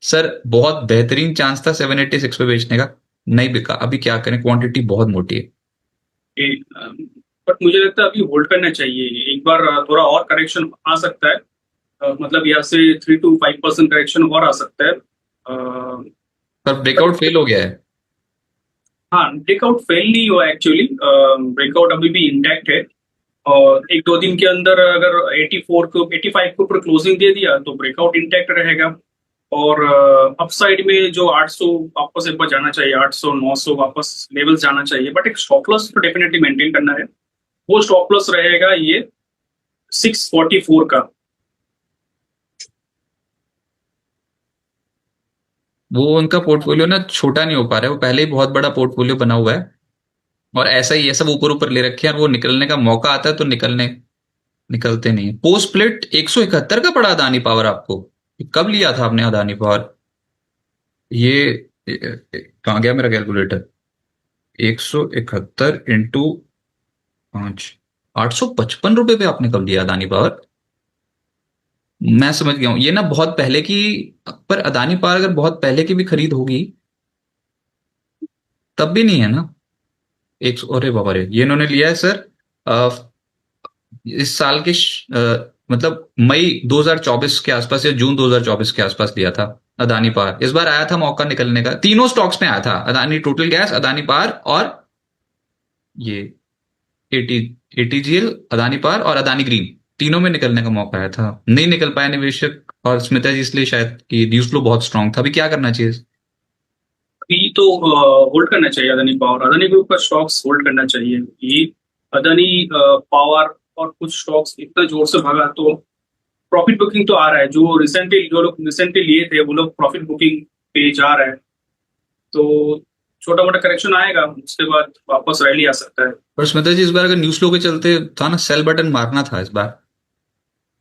सर बहुत बेहतरीन चांस था 786 पे बेचने का, नहीं बिका। अभी क्या करें, क्वांटिटी बहुत मोटी है। बट मुझे लगता है अभी होल्ड करना चाहिए, एक बार थोड़ा और करेक्शन आ सकता है। मतलब यहाँ से 3 to 5% करेक्शन और आ सकता है। पर बट ब्रेकआउट फेल हो गया है। हाँ, ब्रेकआउट फेल नहीं हुआ एक्चुअली, ब्रेकआउट अभी भी इंटैक्ट है। और एक दो दिन के अंदर अगर 84 को 85 के ऊपर क्लोजिंग दे दिया तो ब्रेकआउट इंटैक्ट रहेगा। और अपसाइड में जो 800 वापस एक बार जाना चाहिए, 800 900 वापस लेवल्स जाना चाहिए, बट एक स्टॉप लॉस तो डेफिनेटली मेंटेन करना है। वो स्टॉप लॉस रहेगा ये 644 का। वो उनका पोर्टफोलियो ना छोटा नहीं हो पा रहा है, वो पहले ही बहुत बड़ा पोर्टफोलियो बना हुआ है और ऐसा ही ये सब ऊपर ऊपर ले रखे हैं, और वो निकलने का मौका आता है तो निकलते नहीं। पोस्ट स्प्लिट 171 का पड़ा अदानी पावर आपको। कब लिया था आपने अदानी पावर? ये कहाँ गया मेरा कैलकुलेटर? 171 इंटू 5, 855 रुपए पे आपने कब लिया अदानी पावर? मैं समझ गया हूं, ये ना बहुत पहले की। पर अदानी पावर अगर बहुत पहले की भी खरीद होगी तब भी नहीं है ना। एक अरे बाबा रे, ये इन्होंने लिया है सर इस साल के मतलब मई 2024 के आसपास या जून 2024 के आसपास लिया था अदानी पावर। इस बार आया था मौका निकलने का, तीनों स्टॉक्स में आया था, Adani total gas, Adani power और ये एटी एटीजीएल, अदानी पावर और अदानी ग्रीन, तीनों में निकलने का मौका आया था। नहीं निकल पाए निवेशक और स्मिता जी, इसलिए शायद कि न्यूज फ्लो बहुत स्ट्रांग था। अभी क्या करना चाहिए? अभी तो होल्ड करना चाहिए अदानी पावर, अदानी ग्रुप का स्टॉक्स होल्ड करना चाहिए। ये अदानी पावर और कुछ स्टॉक्स इतना जोर से भागा तो प्रॉफिट बुकिंग तो आ रहा है। जो लोग रिसेंटली लिए थे वो लोग प्रॉफिट बुकिंग पे जा रहे हैं। तो छोटा मोटा करेक्शन आएगा, उसके बाद वापस रैली आ सकता है। पर स्मिता जी, इस बार अगर न्यूज फ्लो के चलते था ना, सेल बटन मारना था इस बार।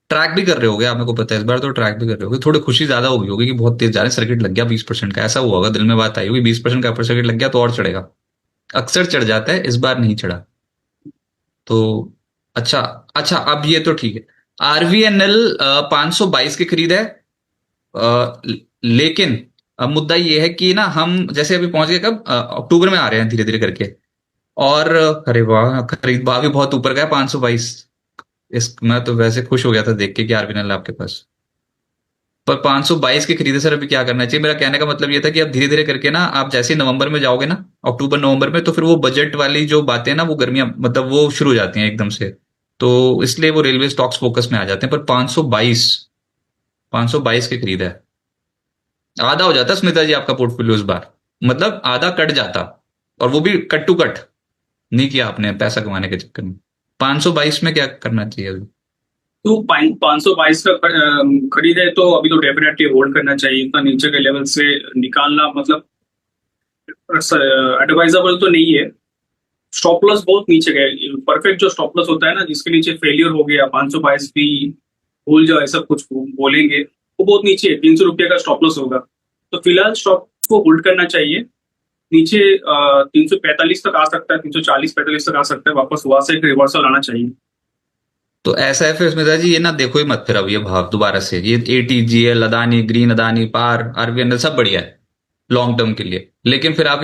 ट्रैक भी कर रहे होगे आप, मेरे को पता है इस बार तो ट्रैक भी कर रहे होगे, थोड़ी खुशी ज्यादा होगी होगी कि बहुत तेज जा रहे हैं, सर्किट लग गया 20% का, ऐसा हुआ होगा, दिल में बात आई होगी 20% का अपर सर्किट लग गया तो और चढ़ेगा। अक्सर चढ़ जाता है, इस बार नहीं चढ़ा। तो अच्छा, अच्छा अब ये तो ठीक है। आरवीएनएल 522 की खरीद है। लेकिन अब मुद्दा ये है कि ना हम जैसे अभी पहुंच गए कब, अक्टूबर में आ रहे हैं धीरे धीरे करके। और अरे वाह, खरीद भाव भी बहुत ऊपर गया 522। मैं तो वैसे खुश हो गया था देख के कि आरवीएनएल आपके पास। पर 522 की खरीदे सर, अभी क्या करना चाहिए? मेरा कहने का मतलब ये था कि अब धीरे धीरे करके ना, आप जैसे ही नवंबर में जाओगे ना, अक्टूबर नवंबर में, तो फिर वो बजट वाली जो बातें ना, वो गर्मियां मतलब वो शुरू हो जाती हैं एकदम से। तो इसलिए वो रेलवे स्टॉक्स फोकस में आ जाते हैं। पर 522 की खरीद है, आधा हो जाता स्मिता जी आपका पोर्टफोलियो इस बार, मतलब आधा कट जाता। और वो भी कट टू कट नहीं किया आपने पैसा कमाने के चक्कर में। 522 में क्या करना चाहिए अभी? तो 522 का खरीद है तो अभी तो डेफिनेटली होल्ड करना चाहिए। इतना नीचे के लेवल से निकालना मतलब एडवाइजेबल तो नहीं है। स्टॉप लॉस बहुत नीचे गए, परफेक्ट जो स्टॉप लॉस होता है ना, जिसके नीचे फेलियर हो गया 522 भी भूल जाओ, ऐसा कुछ बोलेंगे, वो बहुत नीचे है, 300 रुपये का स्टॉप लॉस होगा। तो फिलहाल स्टॉक को होल्ड करना चाहिए। नीचे 345 तक आ सकता है, 340 45 तक आ सकता है, वापस वहां से एक रिवर्सल आना चाहिए। तो ऐसा है फिर स्मिता जी, ये ना देखो ही मत फिर अब ये भाव दोबारा से, ये एटीजीएल, अदानी ग्रीन, अदानी पार, आरबीएनएल सब बढ़िया है लॉन्ग टर्म के लिए। लेकिन फिर आप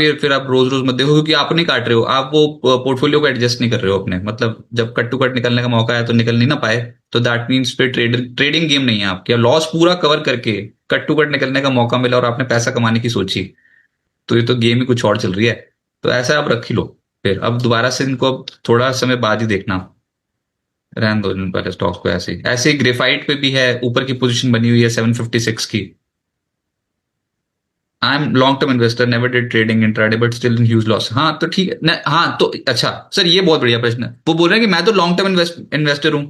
रोज रोज मत देखो, क्योंकि आप नहीं काट रहे हो, आप वो पोर्टफोलियो को एडजस्ट नहीं कर रहे हो अपने, मतलब जब कट टू कट निकलने का मौका है तो निकल नहीं ना पाए, तो दैट मीन्स फिर ट्रेडिंग गेम नहीं है आपकी। लॉस पूरा कवर करके कट टू कट निकलने का मौका मिला और आपने पैसा कमाने की सोची, तो ये तो गेम ही कुछ और चल रही है। तो ऐसा आप रख ही लो, फिर अब दोबारा से इनको अब थोड़ा समय बाद ही देखना, रहने दो इन पर स्टॉक्स को। ऐसे ही ग्रेफाइट पे भी है, ऊपर की पोजीशन बनी हुई है 756 की। I am long term investor, never did trading intraday but still in huge loss. हाँ तो ठीक है ना, हाँ तो अच्छा सर, ये बहुत बढ़िया प्रश्न है। वो बोल रहे हैं कि मैं तो लॉन्ग टर्म इन्वेस्टर हूं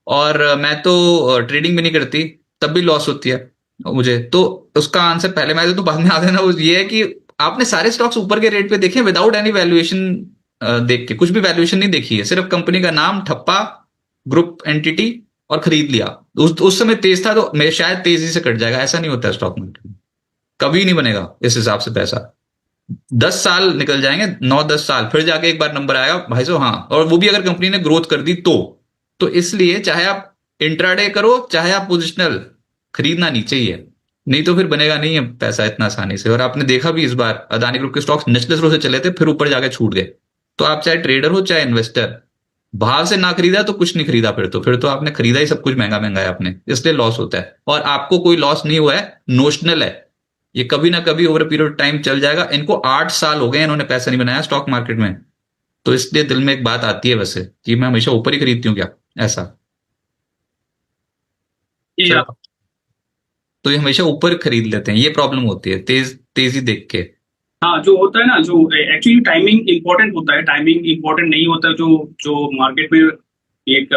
और मैं तो ट्रेडिंग भी नहीं करती, तब भी लॉस होती है मुझे। तो उसका आंसर पहले मैं दे दूं बाद में आ देना। वो ये है कि आपने सारे स्टॉक्स ऊपर के रेट पे देखे विदाउट एनी वैल्यूएशन, देख के, कुछ भी वैल्यूएशन नहीं देखी है, सिर्फ कंपनी का नाम, ठप्पा, ग्रुप एंटिटी, और खरीद लिया। उस समय तेज था तो मैं शायद तेजी से कट जाएगा, ऐसा नहीं होता है स्टॉक मार्केट में, कभी नहीं बनेगा इस हिसाब से पैसा। 10 साल निकल जाएंगे, 9 10 साल, फिर जाके एक बार नंबर आएगा भाई साहब। हाँ, और वो भी अगर कंपनी ने ग्रोथ कर दी तो इसलिए चाहे आप इंट्राडे करो चाहे आप पोजिशनल, खरीदना नीचे ही है, नहीं तो फिर बनेगा नहीं है पैसा इतना आसानी से। और आपने देखा भी इस बार अदानी ग्रुप के स्टॉक्स निचले स्तर से चले थे, फिर ऊपर जाके छूट गए। तो आप चाहे ट्रेडर हो चाहे इन्वेस्टर, भाव से ना खरीदा तो कुछ नहीं खरीदा, फिर तो आपने खरीदा ही सब कुछ महंगा महंगा है आपने, इसलिए लॉस होता है। और आपको कोई लॉस नहीं हुआ है, नोशनल है, ये कभी ना कभी ओवर पीरियड टाइम चल जाएगा। इनको 8 साल हो गए इन्होंने पैसा नहीं बनाया स्टॉक मार्केट में, तो इसलिए दिल में एक बात आती है वैसे कि मैं हमेशा ऊपर ही खरीदती हूँ क्या, ऐसा। ये सर, आप तो ये हमेशा ऊपर खरीद लेते हैं, ये प्रॉब्लम होती है तेजी देख के। हाँ, जो होता है ना, जो एक्चुअली टाइमिंग इंपॉर्टेंट होता है, टाइमिंग इंपॉर्टेंट नहीं होता। जो जो मार्केट में एक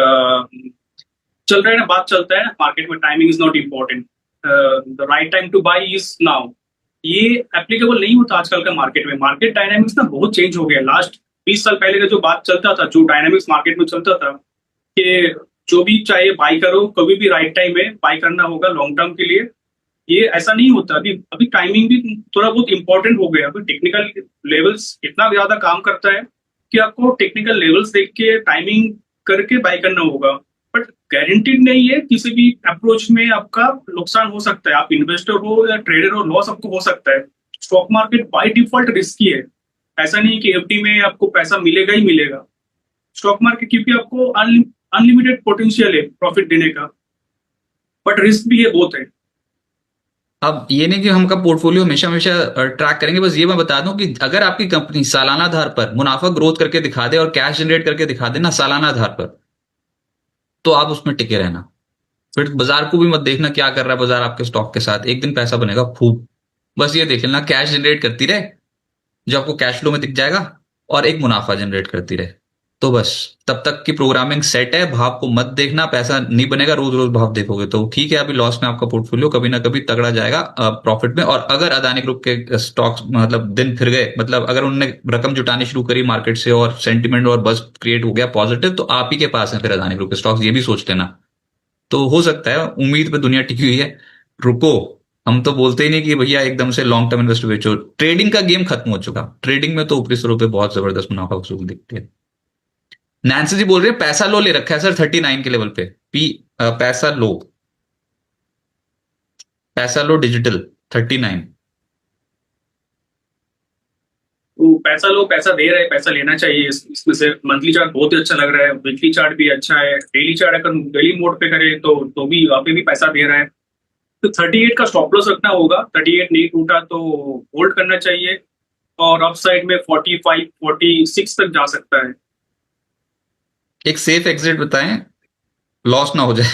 चल रहा है ना, बात चलता है ना मार्केट में, timing is not important, the right time two by is now. ये एप्लीकेबल नहीं होता आजकल का मार्केट में। मार्केट डायनामिक्स ना बहुत चेंज हो गया। लास्ट 20 साल पहले का जो बात चलता था, जो डायनामिक्स मार्केट में चलता था कि जो भी चाहे बाई करो, कभी भी राइट टाइम है बाई करना होगा लॉन्ग टर्म के लिए, ये ऐसा नहीं होता। अभी अभी टाइमिंग भी थोड़ा बहुत इंपॉर्टेंट हो गया। अभी टेक्निकल लेवल्स इतना ज्यादा काम करता है कि आपको टेक्निकल लेवल्स देख के टाइमिंग करके बाय करना होगा। बट गारंटीड नहीं है, किसी भी अप्रोच में आपका नुकसान हो सकता है। आप इन्वेस्टर हो या ट्रेडर हो, लॉस आपको हो सकता है। Stock market by default risky है। ऐसा नहीं कि एफडी में आपको पैसा मिलेगा ही मिलेगा। स्टॉक मार्केट क्योंकि आपको अनलिमिटेड पोटेंशियल है प्रॉफिट देने का, बट रिस्क भी है, बहुत है। अब ये नहीं कि हम का पोर्टफोलियो हमेशा हमेशा ट्रैक करेंगे, बस ये मैं बता दूं कि अगर आपकी कंपनी सालाना आधार पर मुनाफा ग्रोथ करके दिखा दे और कैश जनरेट करके दिखा दे ना सालाना आधार पर, तो आप उसमें टिके रहना। फिर बाजार को भी मत देखना क्या कर रहा है बाजार आपके स्टॉक के साथ, एक दिन पैसा बनेगा खूब। बस ये देख लेना कैश जनरेट करती रहे, जो आपको कैश फ्लो में दिख जाएगा, और एक मुनाफा जनरेट करती रहे, तो बस तब तक की प्रोग्रामिंग सेट है। भाव को मत देखना, पैसा नहीं बनेगा रोज रोज भाव देखोगे तो। ठीक है, अभी लॉस में आपका पोर्टफोलियो, कभी ना कभी तगड़ा जाएगा प्रॉफिट में। और अगर अदानी ग्रुप के स्टॉक्स मतलब दिन फिर गए, मतलब अगर उन्होंने रकम जुटानी शुरू करी मार्केट से और सेंटिमेंट और बस क्रिएट हो गया पॉजिटिव, तो आप ही के पास है फिर अदानी ग्रुप के स्टॉक्स, ये भी सोच लेना। तो हो सकता है, उम्मीद पे दुनिया टिकी हुई है, रुको। हम तो बोलते ही नहीं कि भैया एकदम से लॉन्ग टर्म इन्वेस्ट बेचो, ट्रेडिंग का गेम खत्म हो चुका। ट्रेडिंग में तो ऊपरी स्वरूप पे बहुत जबरदस्त मुनाफा वसूल दिखती है। नैन्सी जी बोल रहे हैं पैसा लो ले रखा है सर 39 के लेवल पे। पैसा लो, पैसा लो डिजिटल 39। तो पैसा लो, पैसा दे रहे हैं, पैसा लेना चाहिए। इसमें से मंथली चार्ट बहुत ही अच्छा लग रहा है, वीकली चार्ट भी अच्छा है, डेली चार्ट अगर डेली मोड पे करें तो भी वहाँ पे भी पैसा दे रहा है। तो 38 का स्टॉप लॉस रखना होगा। 38 नहीं टूटा तो होल्ड करना चाहिए, और अप साइड में 45 46 तक जा सकता है। एक सेफ एग्जिट बताएं, लॉस ना हो जाए।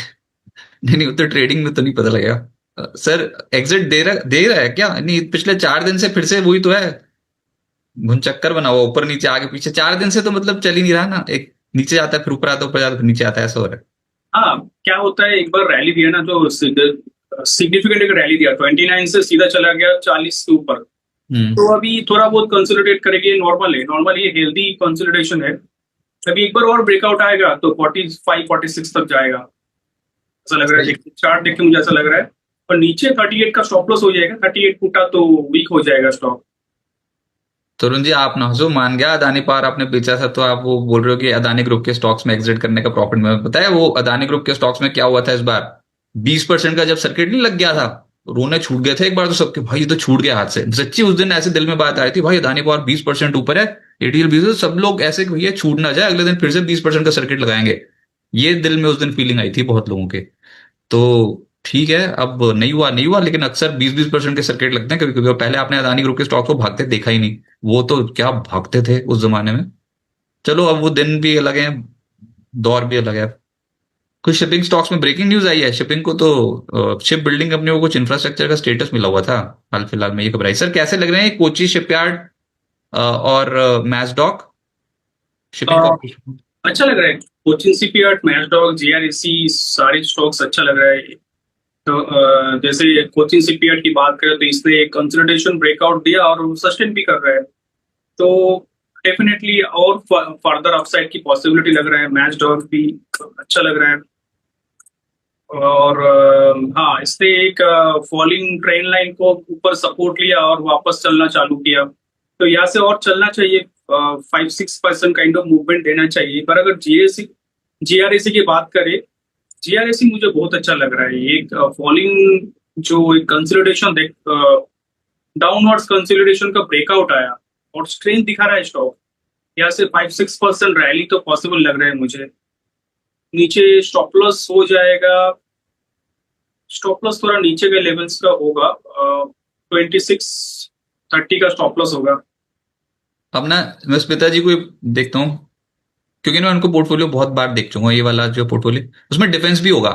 नहीं नहीं, तो ट्रेडिंग में तो नहीं पता लगेगा। सर एग्जिट दे रहा है क्या? नहीं, पिछले 4 दिन से फिर से वही तो है, घुनचक्कर बना हुआ, ऊपर नीचे आगे पीछे। 4 दिन से तो मतलब चल ही नहीं रहा ना, एक नीचे आता है फिर ऊपर आता है, ऊपर जाता है फिर नीचे आता है, ऐसा हो रहा है। हाँ, क्या होता है, एक बार रैली दिया ना तो सिग्निफिकेंट एक रैली दिया, 29 से सीधा चला गया 40 के ऊपर। हम्म। तो अभी थोड़ा बहुत कंसोलिडेट करेगी, नॉर्मल है, नॉर्मल ये हेल्दी कंसोलिडेशन है। अभी एक बार और ब्रेकआउट आएगा तो 45 46 तक जाएगा, ऐसा लग रहा है। सही। चार्ट देख के मुझे ऐसा लग रहा है। और नीचे 38 का स्टॉप लॉस हो जाएगा। 38 टूटा तो वीक हो जाएगा स्टॉक। तरुण जी आप ना हंसो, मान गया अदानी पावर आपने बेचा था, तो आप वो बोल रहे हो कि अदानी ग्रुप के स्टॉक्स में एग्जिट करने का प्रॉफिट में बताया। वो अदानी ग्रुप के स्टॉक्स में क्या हुआ था इस बार, 20% का जब सर्किट नहीं लग गया था, रोने छूट गए थे एक बार तो सबके, भाई ये तो छूट गया हाथ से। सच्ची उस दिन ऐसे दिल में बात आई थी, भाई अदानी पावर 20% ऊपर है, एटीएल 20, सब लोग ऐसे भैया छूट ना जाए, अगले दिन फिर से 20% का सर्किट लगाएंगे। ये दिल में उस दिन फीलिंग आई थी बहुत लोगों के। तो ठीक है, अब नहीं हुआ नहीं हुआ, लेकिन अक्सर 20-20% के सर्किट लगते हैं कभी कभी। और पहले आपने अदानी ग्रुप के स्टॉक को भागते देखा ही नहीं, वो तो क्या भागते थे उस जमाने में। चलो अब वो दिन भी अलग है, दौर भी अलग है। कुछ शिपिंग स्टॉक्स में ब्रेकिंग न्यूज आई है, शिपिंग को तो शिप बिल्डिंग कंपनी को कुछ इंफ्रास्ट्रक्चर का स्टेटस मिला हुआ था हाल फिलहाल में, ये खबर आई। सर कैसे लग रहे हैं कोची शिपयार्ड और मैसडॉक शिपिंग कॉर्पोरेशन? अच्छा लग रहा है। कोचिन सीपीआर, मैसडॉक, जीआरएसी, सारे स्टॉक्स अच्छा लग रहा है। तो जैसे कोचिन सीपीआर की बात करें तो इसने कंसोलिडेशन ब्रेकआउट दिया और सस्टेन भी कर रहा है। तो डेफिनेटली और फर्दर अपसाइड की पॉसिबिलिटी लग रहा है। मैचडॉग भी अच्छा लग रहा है। और हाँ, इसने एक फॉलिंग ट्रेन लाइन को ऊपर सपोर्ट लिया और वापस चलना चालू किया। तो यहाँ से और चलना चाहिए, 5-6% काइंड ऑफ मूवमेंट देना चाहिए। पर अगर जीआरएसी की बात करें, जीआरएसी मुझे बहुत अच्छा लग रहा है। एक फॉलिंग जो एक कंसोलिडेशन डाउनवर्ड्स कंसोलिडेशन का ब्रेकआउट आया और स्ट्रेंथ दिखा रहा है स्टॉक। यहाँ से 5-6% रैली तो पॉसिबल लग रहा है मुझे। नीचे स्टॉप लॉस हो जाएगा, स्टॉप लॉस थोड़ा नीचे के लेवल्स का होगा, 2630 का स्टॉप लॉस होगा। अब ना मैं स्मिता जी को देखता हूँ, क्योंकि मैं उनको पोर्टफोलियो बहुत बार देख चुका हूँ, ये वाला जो पोर्टफोलियो उसमें डिफेंस भी होगा।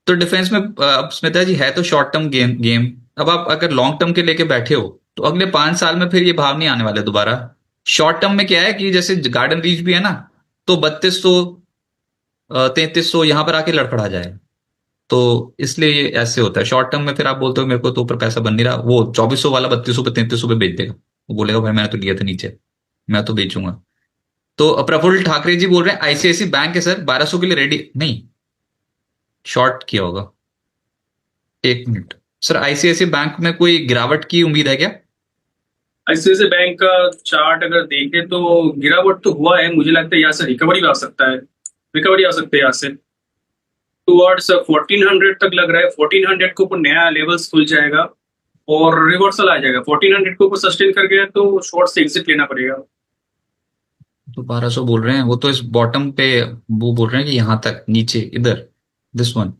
तो डिफेंस में अब स्मिता जी है तो शॉर्ट टर्म गेम। अब आप अगर लॉन्ग टर्म के लेके बैठे हो तो अगले 5 साल में फिर ये भाव नहीं आने वाले दोबारा। शॉर्ट टर्म में क्या है कि जैसे गार्डन रीच भी है ना, तो 3200 3300 यहाँ पर आके लड़खड़ा जाए। तो इसलिए ये ऐसे होता है शॉर्ट टर्म में। फिर आप बोलते हो मेरे को तो ऊपर पैसा बन नहीं रहा, वो 2400 वाला 3200 पे 3300 पे बेच देगा। वो बोलेगा भाई मैंने तो लिया था नीचे, मैं तो बेचूंगा। तो प्रफुल्ल ठाकरे जी बोल रहे हैं आईसीआईसी बैंक है सर 1200 के लिए रेडी नहीं, शॉर्ट किया होगा। एक मिनट सर, आईसीआईसी बैंक में कोई गिरावट की उम्मीद है क्या? आईसीआईसीआई बैंक का चार्ट अगर देखें तो गिरावट तो हुआ है, मुझे लगता है यहाँ से रिकवरी भी आ सकता है, रिकवरी आ सकते हैं यहाँ से टुवर्ड्स 1400 तक लग रहा है। 1400 के ऊपर नया लेवल्स खुल जाएगा और रिवर्सल आ जाएगा। 1400 के ऊपर सस्टेन कर गया तो शॉर्ट से एग्जिट लेना पड़ेगा। तो 1200 बोल रहे हैं, वो तो इस बॉटम पे वो बोल रहे हैं कि यहां तक नीचे इधर दिस वन,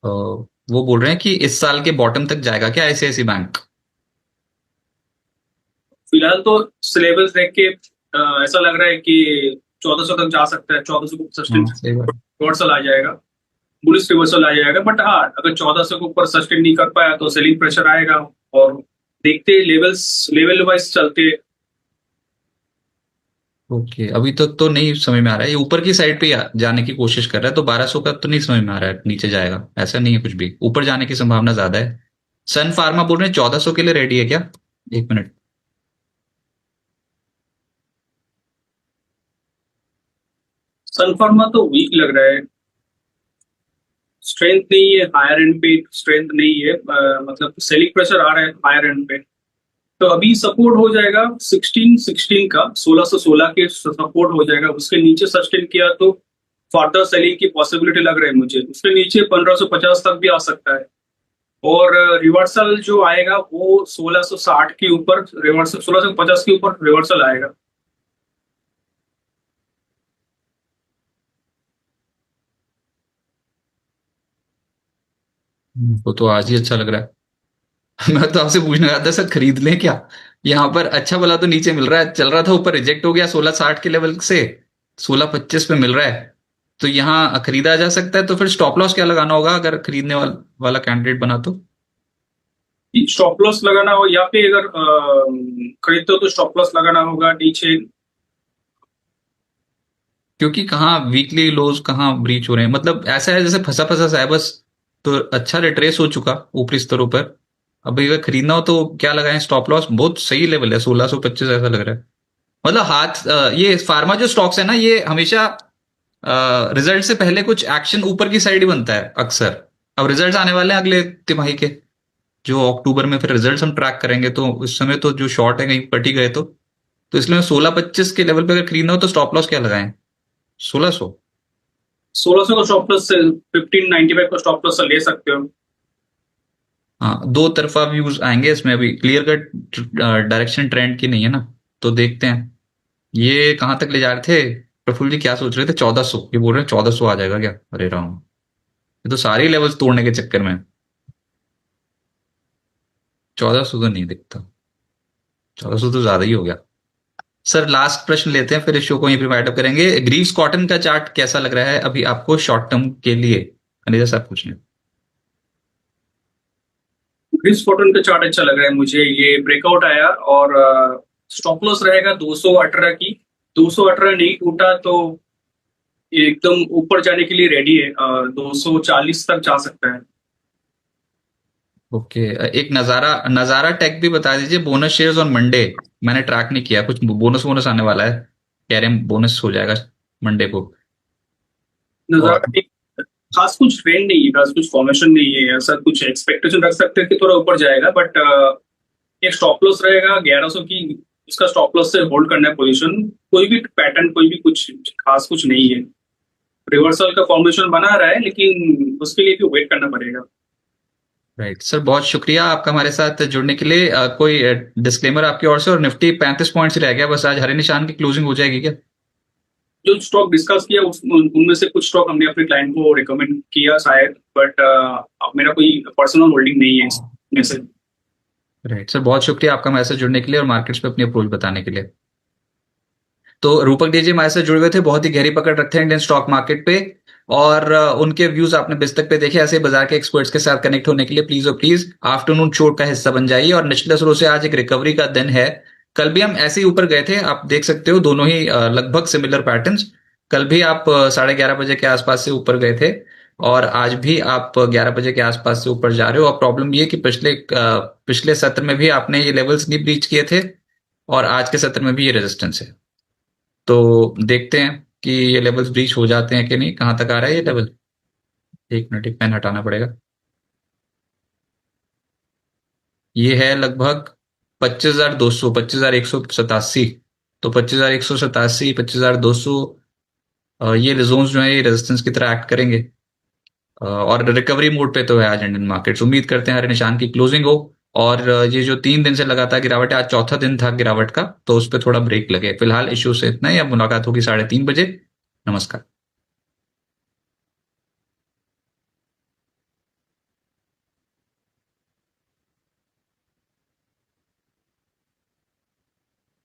वो बोल रहे हैं कि इस साल के बॉटम तक जाएगा क्या आईसीआईसी बैंक? फिलहाल तो लेवल्स देख के ऐसा लग रहा है कि 1400 तक जा सकता है, 1400 को सस्टेन हाँ सही बात। रिवर्सल आ जाएगा, बुलिश रिवर्सल आ जाएगा। बट हाँ, अगर 1400 के ऊपर सस्टेन नहीं कर पाया तो सेलिंग प्रेशर आएगा। और देखते लेवल्स, लेवल वाइज चलते। ओके अभी तक तो नहीं समझ में आ रहा है, ये ऊपर की साइड पे जाने की कोशिश कर रहा है, तो 1200 का तो नहीं समझ में आ रहा है नीचे जाएगा, ऐसा नहीं है कुछ भी, ऊपर जाने की संभावना ज्यादा है। सन फार्मा बोल रहे हैं 1400 के लिए रेडी है क्या? एक मिनट। सन फार्मा तो वीक लग रहा है, स्ट्रेंथ नहीं है, हायर एंड पे स्ट्रेंथ नहीं है, मतलब सेलिंग प्रेशर आ रहा है हायर एंड पे। तो अभी सपोर्ट हो जाएगा 1616 का, 1616 के सपोर्ट हो जाएगा। उसके नीचे सस्टेन किया तो फर्दर सेलिंग की पॉसिबिलिटी लग रही है मुझे। उसके नीचे 1550 तक भी आ सकता है। और रिवर्सल जो आएगा वो 1660 के ऊपर रिवर्सल, 1650 के ऊपर रिवर्सल आएगा। वो तो आज ही अच्छा लग रहा है। मैं तो आपसे पूछने आया था सर खरीद लें क्या? यहाँ पर अच्छा भला तो नीचे मिल रहा है, चल रहा था ऊपर रिजेक्ट हो गया 1660 के लेवल से, 1625 पे मिल रहा है। तो यहाँ खरीदा जा सकता है, तो फिर स्टॉप लॉस क्या लगाना होगा अगर खरीदने वाला कैंडिडेट बना तो? स्टॉप लॉस लगाना हो या फिर अगर खरीदते हो तो स्टॉप लॉस लगाना होगा नीचे। क्योंकि कहाँ वीकली लोज कहाँ ब्रीच हो रहे हैं, मतलब ऐसा है जैसे फंसा फंसा सा है बस। तो अच्छा रिट्रेस हो चुका ऊपरी स्तरों पर। अब अगर खरीदना हो तो क्या लगाएं? स्टॉप लॉस बहुत सही लेवल है 1625 ऐसा लग रहा है। मतलब ये फार्मा जो स्टॉक्स है ना, ये हमेशा रिजल्ट से पहले कुछ एक्शन ऊपर की साइड ही बनता है अक्सर। अब रिजल्ट्स आने वाले हैं अगले तिमाही के, जो अक्टूबर में फिर रिजल्ट्स हम ट्रैक करेंगे, तो उस समय तो जो शॉर्ट है कहीं पट ही गए तो इसलिए 1625 के लेवल पे अगर खरीदना हो तो स्टॉप लॉस क्या लगाएं? 1600। 1600 का स्टॉप लॉस से 1595 का स्टॉप लॉस से ले सकते हो। हाँ दो तरफा व्यूज आएंगे इसमें, अभी क्लियर कट डायरेक्शन ट्रेंड की नहीं है ना। तो देखते हैं ये कहां तक ले जा रहे थे। प्रफुल्ल जी क्या सोच रहे थे? 1400, ये बोल रहे हैं 1400 आ जाएगा क्या? अरे राम, ये तो सारे लेवल्स तोड़ने के चक्कर में। 1400 तो नहीं दिखता, 1400 तो ज्यादा ही हो गया। सर लास्ट प्रश्न लेते हैं फिर इस शो को यहीं पे वाइंड अप करेंगे। ग्रीव्स कॉटन का चार्ट कैसा लग रहा है अभी आपको शॉर्ट टर्म के लिए? अनिता साहब पूछ रहे हैं। ग्रीस कॉटन का चार्ट अच्छा लग रहा है मुझे। ये ब्रेकआउट आया और स्टॉप लॉस रहेगा 218 की। 218 नहीं टूटा तो ये एकदम ऊपर जाने के लिए रेडी है, 240 तक जा सकता है। ओके एक नजारा नजारा टेक भी बता दीजिए, बोनस शेयर्स ऑन मंडे। मैंने ट्रैक नहीं किया, कुछ बोनस बोनस आने वाला है, कह रहे हैं बोनस हो जाएगा मंडे को। और नजारा एक खास कुछ ट्रेंड नहीं है, खास कुछ फॉर्मेशन नहीं है, ऐसा कुछ एक्सपेक्टेशन रख सकते हैं कि थोड़ा ऊपर जाएगा। बट एक स्टॉप लॉस रहेगा 1100 की, उसका स्टॉप लॉस से होल्ड करना है पोजीशन। कोई भी पैटर्न, कोई भी कुछ खास कुछ नहीं है। रिवर्सल का फॉर्मेशन बना रहा है लेकिन उसके लिए भी वेट करना पड़ेगा। राइट सर, बहुत शुक्रिया आपका हमारे साथ जुड़ने के लिए। कोई डिस्क्लेमर आपकी ओर से? और निफ्टी 35 पॉइंट से रह गया बस, आज हरे निशान की क्लोजिंग हो जाएगी क्या? जो स्टॉक डिस्कस किया उनमें से कुछ स्टॉक हमने अपने क्लाइंट को रिकमेंड किया शायद, बट अब मेरा कोई पर्सनल होल्डिंग नहीं है इसमें से। राइट सर, बहुत शुक्रिया आपका हमारे साथ जुड़ने के लिए और मार्केट्स पे अपनी अप्रोच बताने के लिए। तो रूपक डी जी हमारे साथ जुड़े हुए थे, बहुत ही गहरी पकड़ रखते हैं इंडियन स्टॉक मार्केट पे। और उनके व्यूज आपने बिस्तक पे देखे। ऐसे बाजार के एक्सपर्ट्स के साथ कनेक्ट होने के लिए प्लीज और प्लीज आफ्टरनून शो का हिस्सा बन जाइए। और निचले स्लो से आज एक रिकवरी का दिन है। कल भी हम ऐसे ही ऊपर गए थे, आप देख सकते हो दोनों ही लगभग सिमिलर पैटर्न्स। कल भी आप 11:30 बजे के आसपास से ऊपर गए थे। और आज भी आप 11 बजे के आसपास से ऊपर जा रहे हो। और प्रॉब्लम ये कि पिछले सत्र में भी आपने ये लेवल्स नहीं ब्रीच किए थे। और आज के सत्र में भी ये रेजिस्टेंस है। तो देखते हैं कि ये लेवल्स ब्रीच हो जाते हैं कि नहीं। कहां तक आ रहा है ये लेवल? एक मिनट, एक पेन हटाना पड़ेगा। ये है लगभग 25,200, 25,187। तो 25,187, 25,200, ये जोन्स जो है ये रेजिस्टेंस की तरह एक्ट करेंगे। और रिकवरी मोड पे तो है आज इंडियन मार्केट्स। उम्मीद करते हैं हर निशान की क्लोजिंग हो। और ये जो 3 दिन से लगातार गिरावट है, आज चौथा दिन था गिरावट का, तो उस पर थोड़ा ब्रेक लगे। फिलहाल इश्यू से इतना ही। अब मुलाकात होगी 3:30 बजे। नमस्कार।